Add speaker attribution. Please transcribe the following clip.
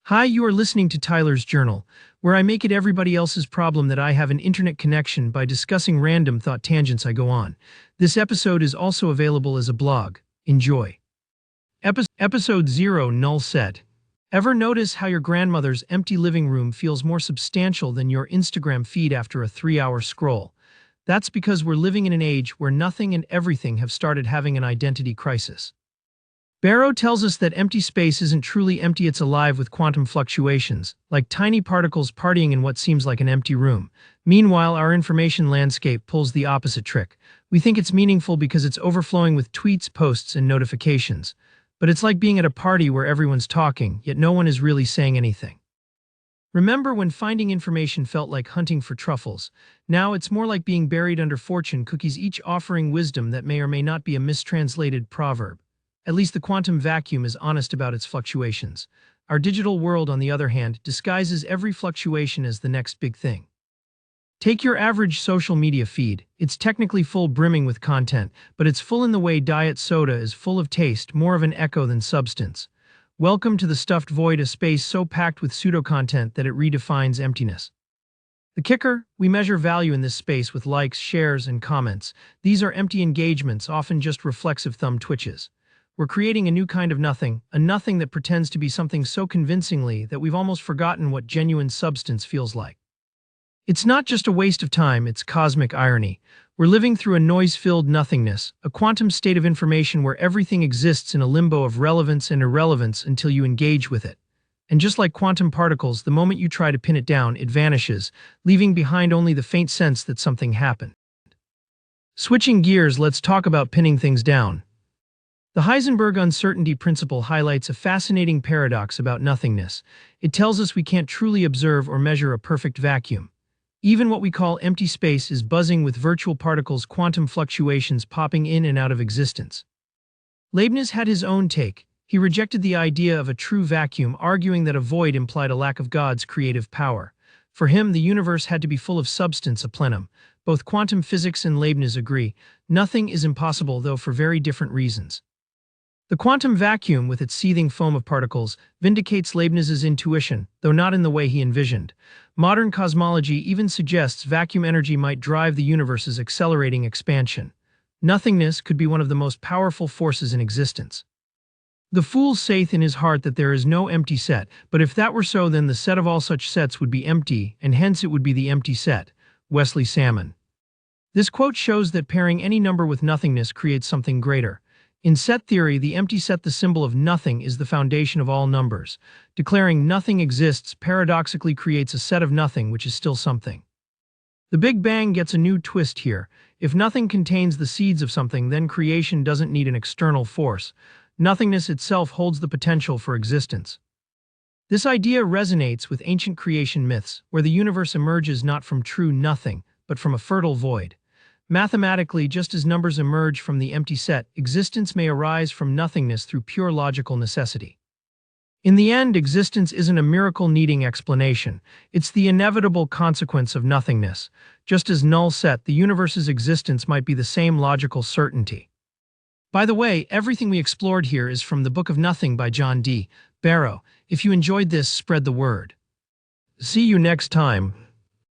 Speaker 1: Hi, you are listening to Tyler's Journal, where I make it everybody else's problem that I have an internet connection by discussing random thought tangents I go on. This episode is also available as a blog. Enjoy. Episode 0 Null Set. Ever notice how your grandmother's empty living room feels more substantial than your Instagram feed after a 3-hour scroll? That's because we're living in an age where nothing and everything have started having an identity crisis. Barrow tells us that empty space isn't truly empty, it's alive with quantum fluctuations, like tiny particles partying in what seems like an empty room. Meanwhile, our information landscape pulls the opposite trick. We think it's meaningful because it's overflowing with tweets, posts, and notifications. But it's like being at a party where everyone's talking, yet no one is really saying anything. Remember when finding information felt like hunting for truffles? Now it's more like being buried under fortune cookies, each offering wisdom that may or may not be a mistranslated proverb. At least the quantum vacuum is honest about its fluctuations. Our digital world, on the other hand, disguises every fluctuation as the next big thing. Take your average social media feed. It's technically full, brimming with content, but it's full in the way diet soda is full of taste, more of an echo than substance. Welcome to the stuffed void, a space so packed with pseudo-content that it redefines emptiness. The kicker? We measure value in this space with likes, shares, and comments. These are empty engagements, often just reflexive thumb twitches. We're creating a new kind of nothing, a nothing that pretends to be something so convincingly that we've almost forgotten what genuine substance feels like. It's not just a waste of time, it's cosmic irony. We're living through a noise-filled nothingness, a quantum state of information where everything exists in a limbo of relevance and irrelevance until you engage with it. And just like quantum particles, the moment you try to pin it down, it vanishes, leaving behind only the faint sense that something happened. Switching gears, let's talk about pinning things down. The Heisenberg uncertainty principle highlights a fascinating paradox about nothingness. It tells us we can't truly observe or measure a perfect vacuum. Even what we call empty space is buzzing with virtual particles, quantum fluctuations popping in and out of existence. Leibniz had his own take. He rejected the idea of a true vacuum, arguing that a void implied a lack of God's creative power. For him, the universe had to be full of substance, a plenum. Both quantum physics and Leibniz agree. Nothing is impossible, though for very different reasons. The quantum vacuum, with its seething foam of particles, vindicates Leibniz's intuition, though not in the way he envisioned. Modern cosmology even suggests vacuum energy might drive the universe's accelerating expansion. Nothingness could be one of the most powerful forces in existence. The fool saith in his heart that there is no empty set, but if that were so, then the set of all such sets would be empty, and hence it would be the empty set. Wesley Salmon. This quote shows that pairing any number with nothingness creates something greater. In set theory, the empty set, the symbol of nothing, is the foundation of all numbers. Declaring nothing exists paradoxically creates a set of nothing, which is still something. The Big Bang gets a new twist here. If nothing contains the seeds of something, then creation doesn't need an external force. Nothingness itself holds the potential for existence. This idea resonates with ancient creation myths, where the universe emerges not from true nothing, but from a fertile void. Mathematically, just as numbers emerge from the empty set, existence may arise from nothingness through pure logical necessity. In the end, existence isn't a miracle needing explanation. It's the inevitable consequence of nothingness. Just as null set, the universe's existence might be the same logical certainty. By the way, everything we explored here is from The Book of Nothing by John D. Barrow. If you enjoyed this, spread the word. See you next time.